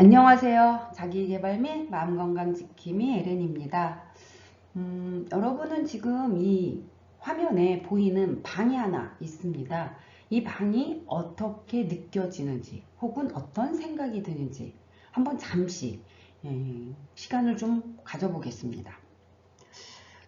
안녕하세요. 자기계발 및 마음건강 지킴이 에렌입니다. 여러분은 지금 이 화면에 보이는 방이 하나 있습니다. 이 방이 어떻게 느껴지는지 혹은 어떤 생각이 드는지 한번 잠시 시간을 좀 가져보겠습니다.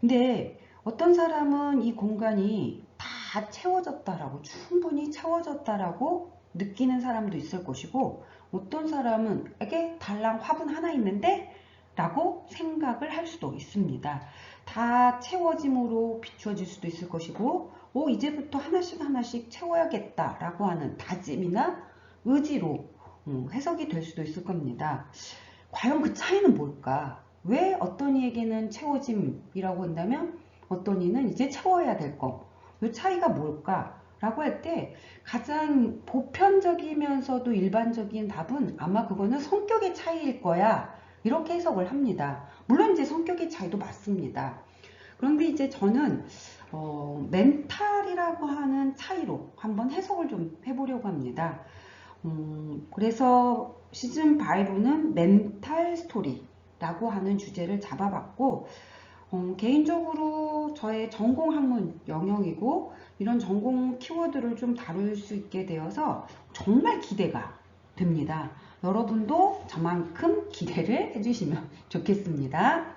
근데 어떤 사람은 이 공간이 다 채워졌다라고, 충분히 채워졌다라고 느끼는 사람도 있을 것이고, 어떤 사람은 이게 달랑 화분 하나 있는데 라고 생각을 할 수도 있습니다. 다 채워짐으로 비추어질 수도 있을 것이고, 이제부터 하나씩 하나씩 채워야겠다 라고 하는 다짐이나 의지로 해석이 될 수도 있을 겁니다. 과연 그 차이는 뭘까? 왜 어떤 이에게는 채워짐이라고 한다면 어떤 이는 이제 채워야 될 거. 이 차이가 뭘까? 라고 할 때 가장 보편적이면서도 일반적인 답은 아마 그거는 성격의 차이일 거야. 이렇게 해석을 합니다. 물론 이제 성격의 차이도 맞습니다. 그런데 이제 저는 멘탈이라고 하는 차이로 한번 해석을 좀 해보려고 합니다. 그래서 시즌 5는 멘탈 스토리라고 하는 주제를 잡아봤고, 개인적으로 저의 전공 학문 영역이고 이런 전공 키워드를 좀 다룰 수 있게 되어서 정말 기대가 됩니다. 여러분도 저만큼 기대를 해주시면 좋겠습니다.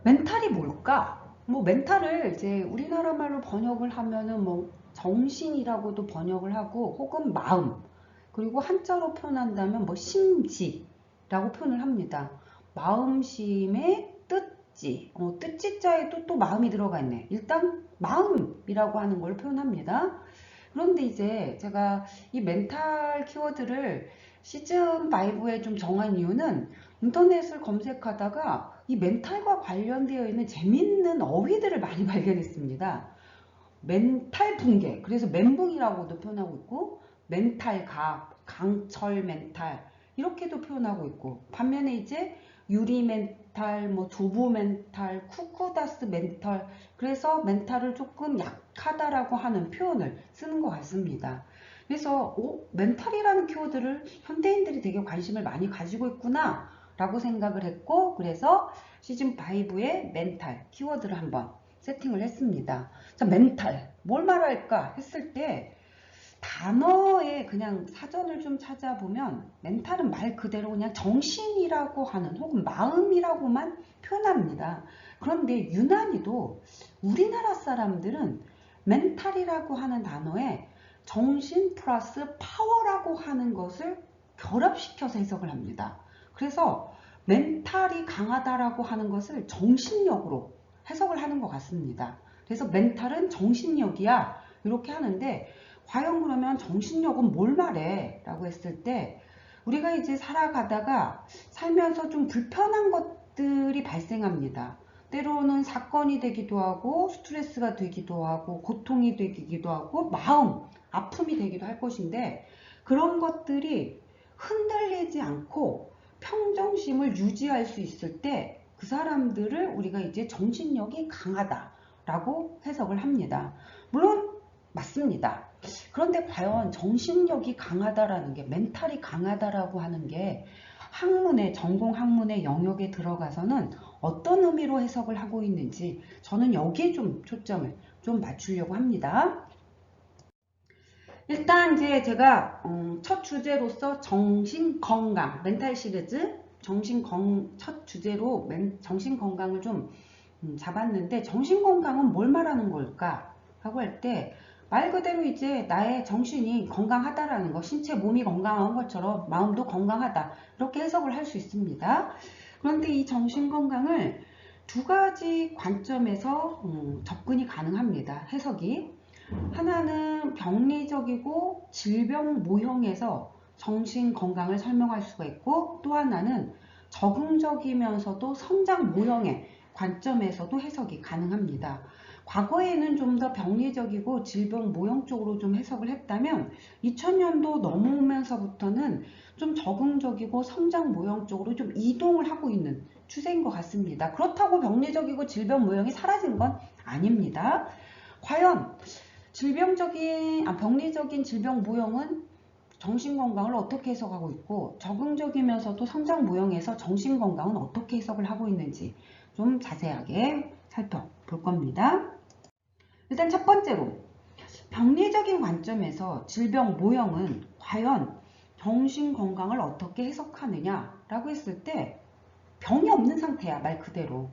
멘탈이 뭘까? 멘탈을 이제 우리나라 말로 번역을 하면은 정신이라고도 번역을 하고 혹은 마음, 그리고 한자로 표현한다면 심지라고 표현을 합니다. 마음심의 뜻지, 뜻지자에도 또 마음이 들어가 있네. 일단 마음이라고 하는 걸 표현합니다. 그런데 이제 제가 이 멘탈 키워드를 시즌 5에 좀 정한 이유는 인터넷을 검색하다가 이 멘탈과 관련되어 있는 재밌는 어휘들을 많이 발견했습니다. 멘탈 붕괴, 그래서 멘붕이라고도 표현하고 있고, 멘탈갑, 강철 멘탈 이렇게도 표현하고 있고, 반면에 이제 유리 멘탈, 두부 멘탈, 쿠쿠다스 멘탈, 그래서 멘탈을 조금 약하다라고 하는 표현을 쓰는 것 같습니다. 그래서 멘탈이라는 키워드를 현대인들이 되게 관심을 많이 가지고 있구나 라고 생각을 했고, 그래서 시즌 5의 멘탈 키워드를 한번 세팅을 했습니다. 자, 멘탈 뭘 말할까 했을 때 단어에 그냥 사전을 좀 찾아보면 멘탈은 말 그대로 그냥 정신이라고 하는 혹은 마음이라고만 표현합니다. 그런데 유난히도 우리나라 사람들은 멘탈이라고 하는 단어에 정신 플러스 파워라고 하는 것을 결합시켜서 해석을 합니다. 그래서 멘탈이 강하다라고 하는 것을 정신력으로 해석을 하는 것 같습니다. 그래서 멘탈은 정신력이야 이렇게 하는데, 과연 그러면 정신력은 뭘 말해? 라고 했을 때 우리가 이제 살아가다가 살면서 좀 불편한 것들이 발생합니다. 때로는 사건이 되기도 하고 스트레스가 되기도 하고 고통이 되기도 하고 마음 아픔이 되기도 할 것인데, 그런 것들이 흔들리지 않고 평정심을 유지할 수 있을 때 그 사람들을 우리가 이제 정신력이 강하다라고 해석을 합니다. 물론 맞습니다. 그런데 과연 정신력이 강하다라는 게, 멘탈이 강하다라고 하는 게 학문의, 전공 학문의 영역에 들어가서는 어떤 의미로 해석을 하고 있는지 저는 여기에 좀 초점을 좀 맞추려고 합니다. 일단 이제 제가 첫 주제로서 정신건강, 멘탈 시리즈 첫 주제로 정신건강을 좀 잡았는데, 정신건강은 뭘 말하는 걸까? 라고 할 때 말 그대로 이제 나의 정신이 건강하다라는 거, 신체 몸이 건강한 것처럼 마음도 건강하다 이렇게 해석을 할 수 있습니다. 그런데 이 정신건강을 두 가지 관점에서 접근이 가능합니다. 해석이. 하나는 병리적이고 질병 모형에서 정신 건강을 설명할 수가 있고, 또 하나는 적응적이면서도 성장 모형의 관점에서도 해석이 가능합니다. 과거에는 좀 더 병리적이고 질병 모형 쪽으로 좀 해석을 했다면 2000년도 넘어오면서부터는 좀 적응적이고 성장 모형 쪽으로 좀 이동을 하고 있는 추세인 것 같습니다. 그렇다고 병리적이고 질병 모형이 사라진 건 아닙니다. 과연 병리적인 질병 모형은 정신건강을 어떻게 해석하고 있고 적응적이면서도 성장 모형에서 정신건강은 어떻게 해석을 하고 있는지 좀 자세하게 살펴볼 겁니다. 일단 첫 번째로 병리적인 관점에서 질병 모형은 과연 정신건강을 어떻게 해석하느냐라고 했을 때 병이 없는 상태야, 말 그대로.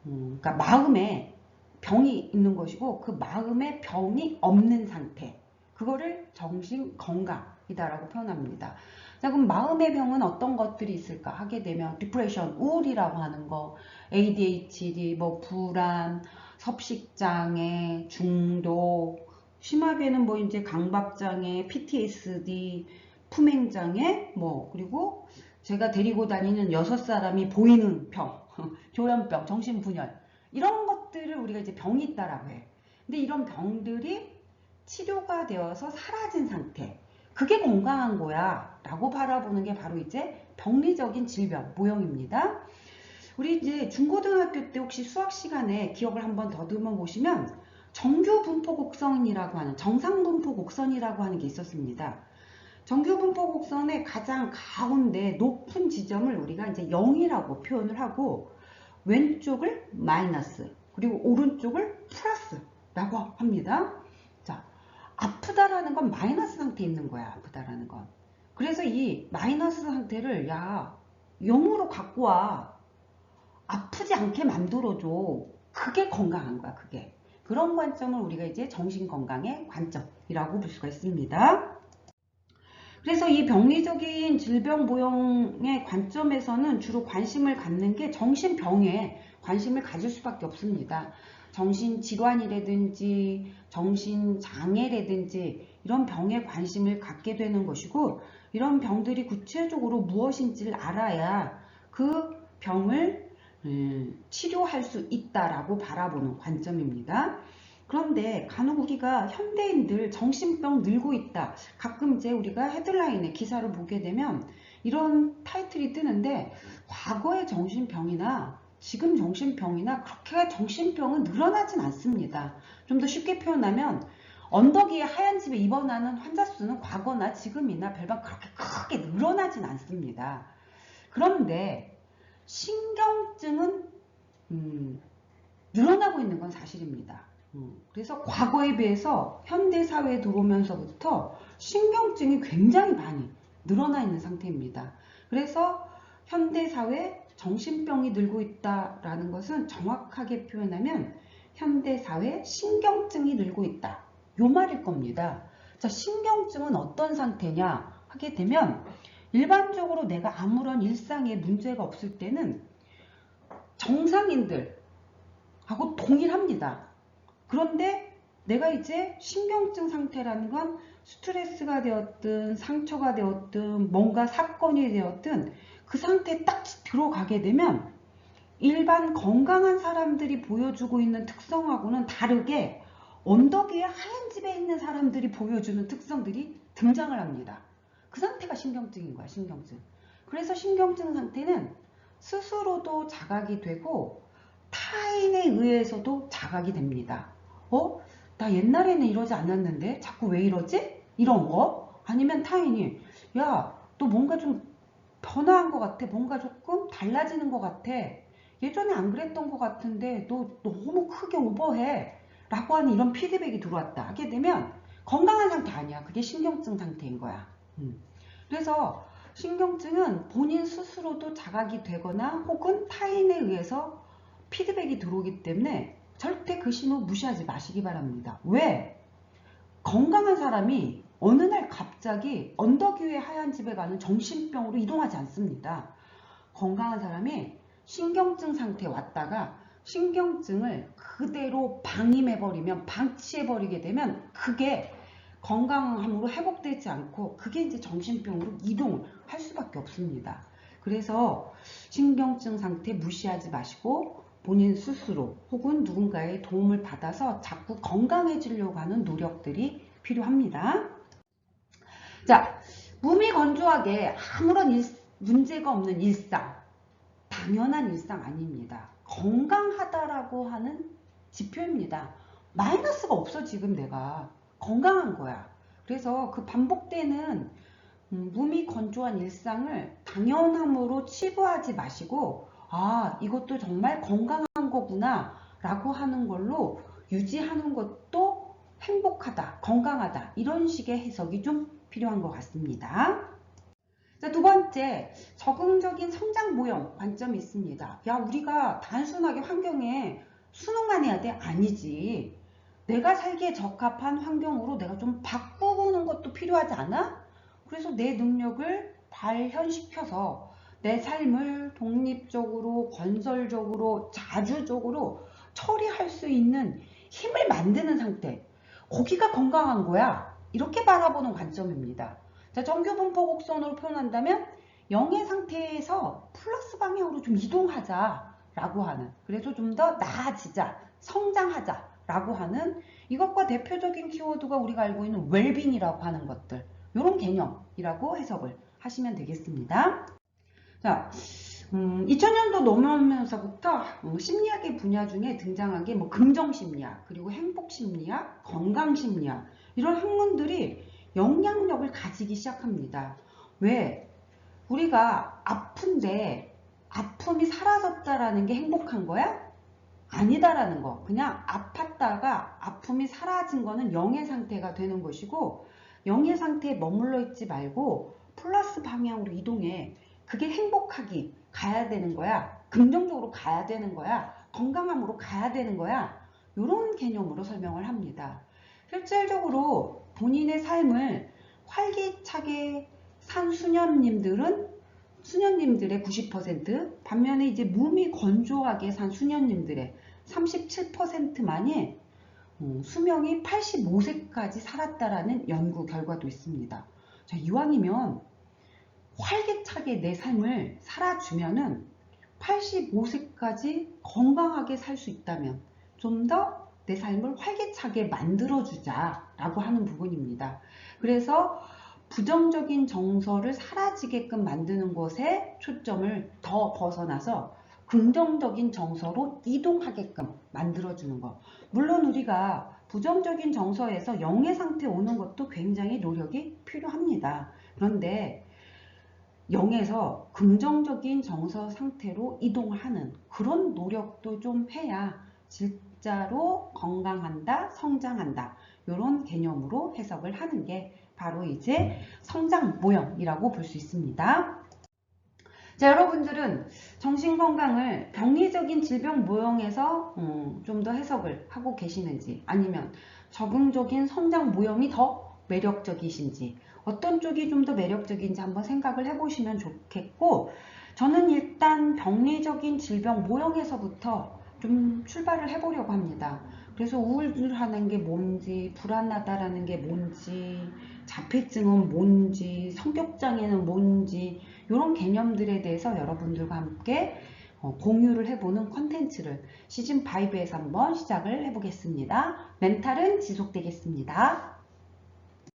그러니까 마음에 병이 있는 것이고 그 마음에 병이 없는 상태, 그거를 정신건강이다라고 표현합니다. 자, 그럼 마음의 병은 어떤 것들이 있을까 하게 되면 디프레션, 우울이라고 하는 거, ADHD, 뭐 불안, 섭식장애, 중독, 심하게는 뭐 이제 강박장애, PTSD, 품행장애, 뭐 그리고 제가 데리고 다니는 6사람이 보이는 병, 조현병, 정신분열, 이런 것들을 우리가 이제 병이 있다라고 해. 근데 이런 병들이 치료가 되어서 사라진 상태, 그게 건강한 거야 라고 바라보는 게 바로 이제 병리적인 질병 모형입니다. 우리 이제 중고등학교 때 혹시 수학 시간에 기억을 한번 더듬어 보시면 정규분포 곡선이라고 하는, 정상분포 곡선이라고 하는 게 있었습니다. 정규분포 곡선의 가장 가운데 높은 지점을 우리가 이제 0이라고 표현을 하고 왼쪽을 마이너스, 그리고 오른쪽을 플러스라고 합니다. 자, 아프다라는 건 마이너스 상태에 있는 거야. 아프다라는 건. 그래서 이 마이너스 상태를 야 0으로 갖고 와. 아프지 않게 만들어줘. 그게 건강한 거야. 그게. 그런 관점을 우리가 이제 정신건강의 관점이라고 볼 수가 있습니다. 그래서 이 병리적인 질병 모형의 관점에서는 주로 관심을 갖는 게 정신병에 관심을 가질 수밖에 없습니다. 정신질환이라든지 정신장애라든지 이런 병에 관심을 갖게 되는 것이고, 이런 병들이 구체적으로 무엇인지를 알아야 그 병을 치료할 수 있다라고 바라보는 관점입니다. 그런데 간혹 우리가 현대인들 정신병 늘고 있다. 가끔 이제 우리가 헤드라인에 기사를 보게 되면 이런 타이틀이 뜨는데, 과거의 정신병이나 지금 정신병이나 그렇게 정신병은 늘어나진 않습니다. 좀 더 쉽게 표현하면 언덕 위에 하얀 집에 입원하는 환자 수는 과거나 지금이나 별반 그렇게 크게 늘어나진 않습니다. 그런데 신경증은 늘어나고 있는 건 사실입니다. 그래서 과거에 비해서 현대사회에 들어오면서부터 신경증이 굉장히 많이 늘어나 있는 상태입니다. 그래서 현대사회 정신병이 늘고 있다라는 것은 정확하게 표현하면 현대사회 신경증이 늘고 있다. 요 말일 겁니다. 자, 신경증은 어떤 상태냐 하게 되면 일반적으로 내가 아무런 일상에 문제가 없을 때는 정상인들하고 동일합니다. 그런데 내가 이제 신경증 상태라는 건 스트레스가 되었든 상처가 되었든 뭔가 사건이 되었든 그 상태에 딱 들어가게 되면 일반 건강한 사람들이 보여주고 있는 특성하고는 다르게 언덕 위에 하얀 집에 있는 사람들이 보여주는 특성들이 등장을 합니다. 그 상태가 신경증인 거야, 신경증. 그래서 신경증 상태는 스스로도 자각이 되고 타인에 의해서도 자각이 됩니다. 나 옛날에는 이러지 않았는데 자꾸 왜 이러지? 이런 거. 아니면 타인이 야, 너 뭔가 좀 변화한 것 같아. 뭔가 조금 달라지는 것 같아. 예전에 안 그랬던 것 같은데 너 너무 크게 오버해. 라고 하는 이런 피드백이 들어왔다 하게 되면 건강한 상태 아니야. 그게 신경증 상태인 거야. 그래서 신경증은 본인 스스로도 자각이 되거나 혹은 타인에 의해서 피드백이 들어오기 때문에 절대 그 신호 무시하지 마시기 바랍니다. 왜? 건강한 사람이 어느 날 갑자기 언덕 위에 하얀 집에 가는 정신병으로 이동하지 않습니다. 건강한 사람이 신경증 상태에 왔다가 신경증을 그대로 방임해버리면, 방치해버리게 되면 그게 건강함으로 회복되지 않고 그게 이제 정신병으로 이동을 할 수밖에 없습니다. 그래서 신경증 상태 무시하지 마시고 본인 스스로 혹은 누군가의 도움을 받아서 자꾸 건강해지려고 하는 노력들이 필요합니다. 자, 몸이 건조하게 아무런 문제가 없는 일상, 당연한 일상 아닙니다. 건강하다라고 하는 지표입니다. 마이너스가 없어. 지금 내가 건강한 거야. 그래서 그 반복되는 몸이 건조한 일상을 당연함으로 치부하지 마시고, 아, 이것도 정말 건강한 거구나 라고 하는 걸로 유지하는 것도 행복하다, 건강하다, 이런 식의 해석이 좀 필요한 것 같습니다. 자, 두 번째, 적응적인 성장 모형 관점이 있습니다. 야, 우리가 단순하게 환경에 순응만 해야 돼? 아니지. 내가 살기에 적합한 환경으로 내가 좀 바꾸는 것도 필요하지 않아? 그래서 내 능력을 발현시켜서 내 삶을 독립적으로, 건설적으로, 자주적으로 처리할 수 있는 힘을 만드는 상태. 거기가 건강한 거야. 이렇게 바라보는 관점입니다. 자, 정규 분포 곡선으로 표현한다면 0의 상태에서 플러스 방향으로 좀 이동하자라고 하는, 그래서 좀 더 나아지자, 성장하자라고 하는, 이것과 대표적인 키워드가 우리가 알고 있는 웰빙이라고 하는 것들, 이런 개념이라고 해석을 하시면 되겠습니다. 자, 2000년도 넘어오면서부터 심리학의 분야 중에 등장한 게 긍정심리학, 그리고 행복심리학, 건강심리학, 이런 학문들이 영향력을 가지기 시작합니다. 왜? 우리가 아픈데 아픔이 사라졌다라는 게 행복한 거야? 아니다라는 거. 그냥 아팠다가 아픔이 사라진 거는 영의 상태가 되는 것이고, 영의 상태에 머물러 있지 말고 플러스 방향으로 이동해. 그게 행복하기 가야 되는 거야. 긍정적으로 가야 되는 거야. 건강함으로 가야 되는 거야. 이런 개념으로 설명을 합니다. 실질적으로 본인의 삶을 활기차게 산 수녀님들의 90%, 반면에 이제 몸이 건조하게 산 수녀님들의 37%만이 수명이 85세까지 살았다라는 연구 결과도 있습니다. 자, 이왕이면 활기차게 내 삶을 살아주면은 85세까지 건강하게 살 수 있다면 좀 더 내 삶을 활기차게 만들어주자라고 하는 부분입니다. 그래서 부정적인 정서를 사라지게끔 만드는 것에 초점을 더 벗어나서 긍정적인 정서로 이동하게끔 만들어주는 것. 물론 우리가 부정적인 정서에서 영의 상태에 오는 것도 굉장히 노력이 필요합니다. 그런데 0에서 긍정적인 정서 상태로 이동하는 그런 노력도 좀 해야 진짜로 건강한다, 성장한다, 이런 개념으로 해석을 하는 게 바로 이제 성장 모형이라고 볼 수 있습니다. 자, 여러분들은 정신건강을 병리적인 질병 모형에서 좀 더 해석을 하고 계시는지, 아니면 적응적인 성장 모형이 더 매력적이신지, 어떤 쪽이 좀 더 매력적인지 한번 생각을 해보시면 좋겠고, 저는 일단 병리적인 질병 모형에서부터 좀 출발을 해보려고 합니다. 그래서 우울하는 게 뭔지, 불안하다라는 게 뭔지, 자폐증은 뭔지, 성격장애는 뭔지, 이런 개념들에 대해서 여러분들과 함께 공유를 해보는 컨텐츠를 시즌5에서 한번 시작을 해보겠습니다. 멘탈은 지속되겠습니다.